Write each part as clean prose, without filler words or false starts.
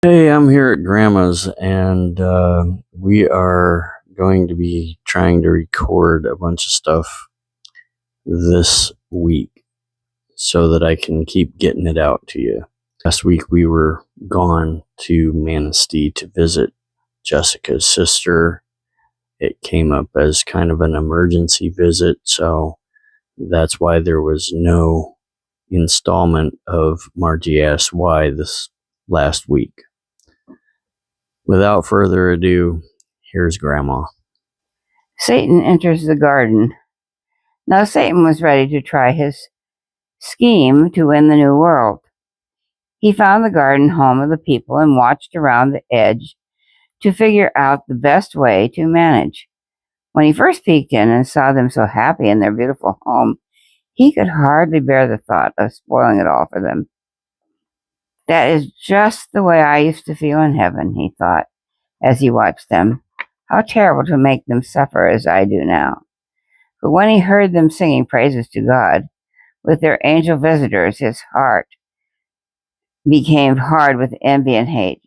Hey, I'm here at Grandma's, and we are going to be trying to record a bunch of stuff this week so that I can keep getting it out to you. Last week we were gone to Manistee to visit Jessica's sister. It came up as kind of an emergency visit, so that's why there was no installment of Margie Asks Why this last week. Without further ado, here's Grandma. Satan enters the garden. Now Satan was ready to try his scheme to win the new world. He found the garden home of the people and watched around the edge to figure out the best way to manage. When he first peeked in and saw them so happy in their beautiful home, he could hardly bear the thought of spoiling it all for them. That is just the way I used to feel in heaven, he thought, as he watched them. How terrible to make them suffer as I do now. But when he heard them singing praises to God with their angel visitors, his heart became hard with envy and hate.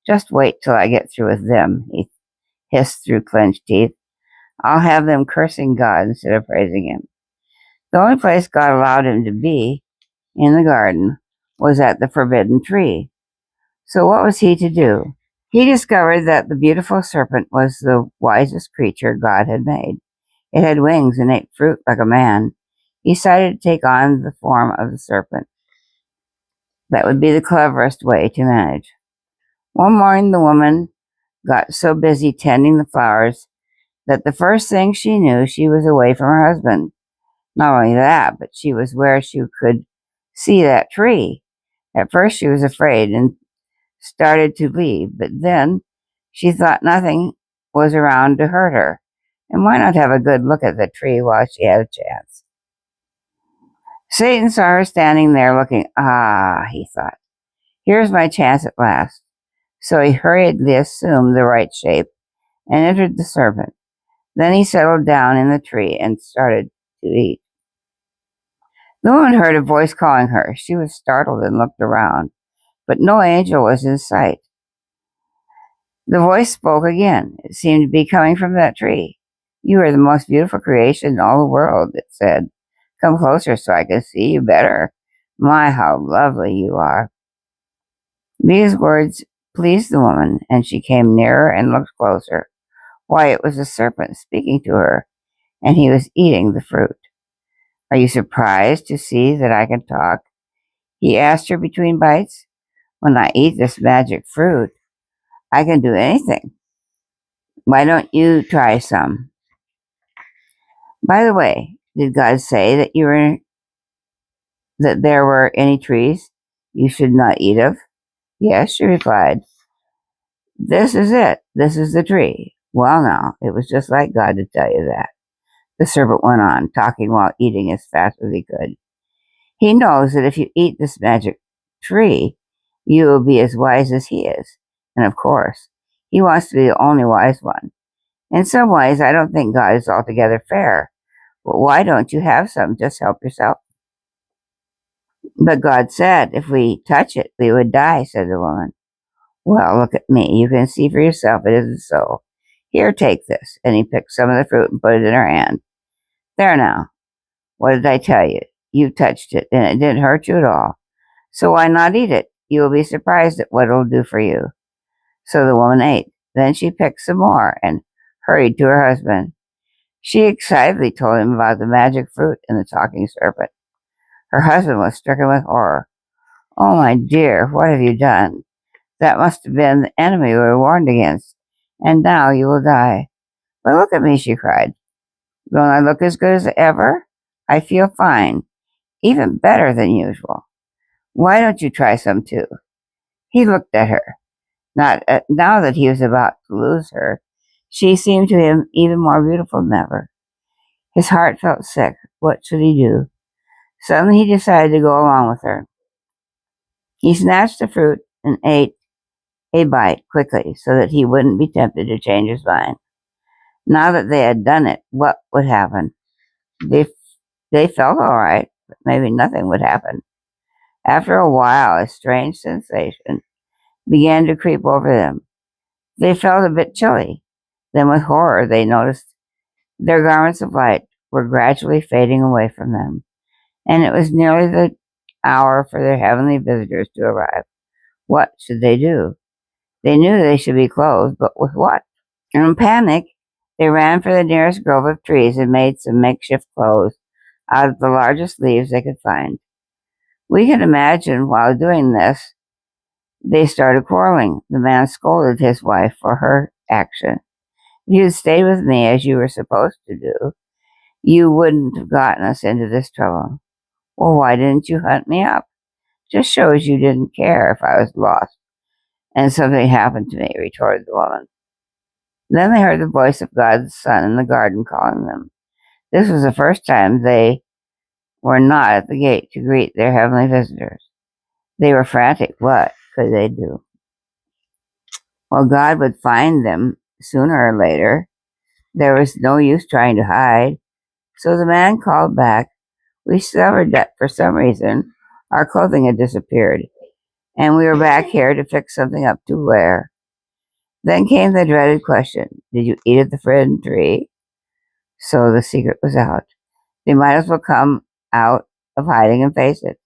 Just wait till I get through with them, he hissed through clenched teeth. I'll have them cursing God instead of praising him. The only place God allowed him to be, in the garden, was at the forbidden tree. So what was he to do? He discovered that the beautiful serpent was the wisest creature God had made. It had wings and ate fruit like a man. He decided to take on the form of the serpent. That would be the cleverest way to manage. One morning the woman got so busy tending the flowers that the first thing she knew, she was away from her husband. Not only that, but she was where she could see that tree. At first she was afraid and started to leave, but then she thought nothing was around to hurt her. And why not have a good look at the tree while she had a chance? Satan saw her standing there looking. He thought, here's my chance at last. So he hurriedly assumed the right shape and entered the serpent. Then he settled down in the tree and started to eat. The woman heard a voice calling her. She was startled and looked around, but no angel was in sight. The voice spoke again. It seemed to be coming from that tree. You are the most beautiful creation in all the world, it said. Come closer so I can see you better. My, how lovely you are. These words pleased the woman, and she came nearer and looked closer. Why, it was a serpent speaking to her, and he was eating the fruit. Are you surprised to see that I can talk? He asked her between bites. When I eat this magic fruit, I can do anything. Why don't you try some? By the way, did God say that there were any trees you should not eat of? Yes, she replied. This is it. This is the tree. Well, now, it was just like God to tell you that. The serpent went on, talking while eating as fast as he could. He knows that if you eat this magic tree, you will be as wise as he is. And of course, he wants to be the only wise one. In some ways, I don't think God is altogether fair. But why don't you have some? Just help yourself. But God said, if we touch it, we would die, said the woman. Well, look at me. You can see for yourself it isn't so. Here, take this. And he picked some of the fruit and put it in her hand. There now. What did I tell you? You touched it, and it didn't hurt you at all. So why not eat it? You will be surprised at what it'll do for you. So the woman ate. Then she picked some more and hurried to her husband. She excitedly told him about the magic fruit and the talking serpent. Her husband was stricken with horror. Oh, my dear, what have you done? That must have been the enemy we were warned against, and now you will die. But look at me, she cried. Don't I look as good as ever? I feel fine, even better than usual. Why don't you try some too? He looked at her. Now that he was about to lose her, she seemed to him even more beautiful than ever. His heart felt sick. What should he do? Suddenly he decided to go along with her. He snatched the fruit and ate a bite quickly so that he wouldn't be tempted to change his mind. Now that they had done it, what would happen? They felt all right, but maybe nothing would happen. After a while, a strange sensation began to creep over them. They felt a bit chilly. Then with horror they noticed their garments of light were gradually fading away from them, and it was nearly the hour for their heavenly visitors to arrive. What should they do? They knew they should be clothed, but with what? In panic, they ran for the nearest grove of trees and made some makeshift clothes out of the largest leaves they could find. We can imagine while doing this, they started quarreling. The man scolded his wife for her action. If you had stayed with me as you were supposed to do, you wouldn't have gotten us into this trouble. Well, why didn't you hunt me up? Just shows you didn't care if I was lost and something happened to me, retorted the woman. Then they heard the voice of God's Son in the garden calling them. This was the first time they were not at the gate to greet their heavenly visitors. They were frantic. What could they do? Well, God would find them sooner or later. There was no use trying to hide. So the man called back. We discovered that for some reason our clothing had disappeared, and we were back here to fix something up to wear. Then came the dreaded question, did you eat at the forbidden tree? So the secret was out. They might as well come out of hiding and face it.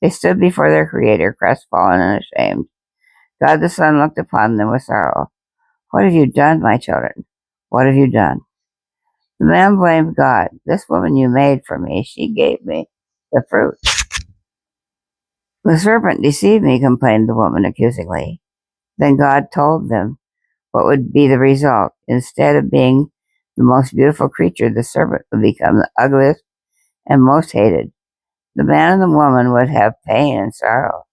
They stood before their Creator, crestfallen and ashamed. God the Son looked upon them with sorrow. What have you done, my children? What have you done? The man blamed God. This woman you made for me, she gave me the fruit. The serpent deceived me, complained the woman accusingly. Then God told them what would be the result. Instead of being the most beautiful creature, the serpent would become the ugliest and most hated. The man and the woman would have pain and sorrow.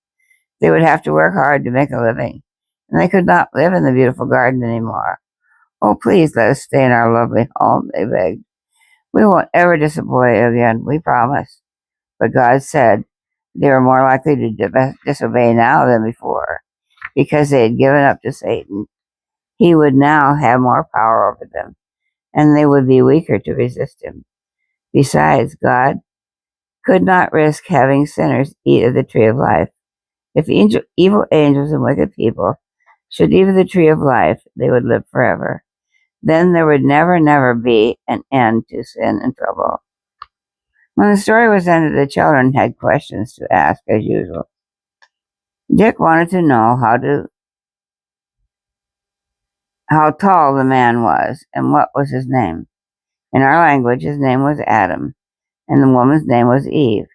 They would have to work hard to make a living, and they could not live in the beautiful garden anymore. Oh, please let us stay in our lovely home, they begged. We won't ever disappoint you again, we promise. But God said they were more likely to disobey now than before, because they had given up to Satan. He would now have more power over them, and they would be weaker to resist him. Besides, God could not risk having sinners eat of the tree of life. If evil angels and wicked people should eat of the tree of life, they would live forever. Then there would never be an end to sin and trouble. When the story was ended, the children had questions to ask as usual. Dick wanted to know how tall the man was and what was his name. In our language, his name was Adam, and the woman's name was Eve,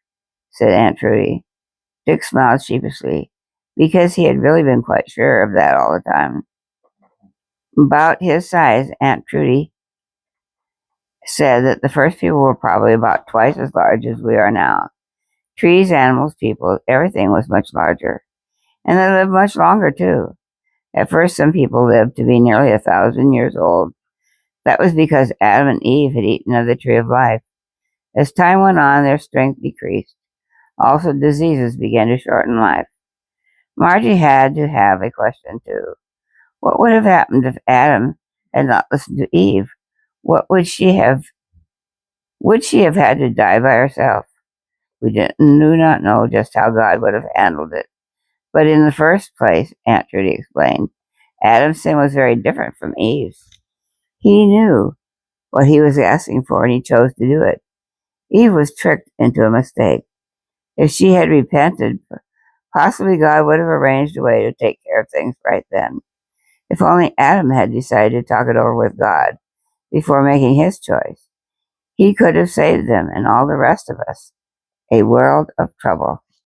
said Aunt Trudy. Dick smiled sheepishly, because he had really been quite sure of that all the time. About his size, Aunt Trudy said that the first people were probably about twice as large as we are now. Trees, animals, people, everything was much larger. And they lived much longer, too. At first, some people lived to be nearly 1,000 years old. That was because Adam and Eve had eaten of the tree of life. As time went on, their strength decreased. Also, diseases began to shorten life. Margie had to have a question, too. What would have happened if Adam had not listened to Eve? What would she have had to die by herself? We do not know just how God would have handled it. But in the first place, Aunt Trudy explained, Adam's sin was very different from Eve's. He knew what he was asking for, and he chose to do it. Eve was tricked into a mistake. If she had repented, possibly God would have arranged a way to take care of things right then. If only Adam had decided to talk it over with God before making his choice, he could have saved them and all the rest of us a world of trouble.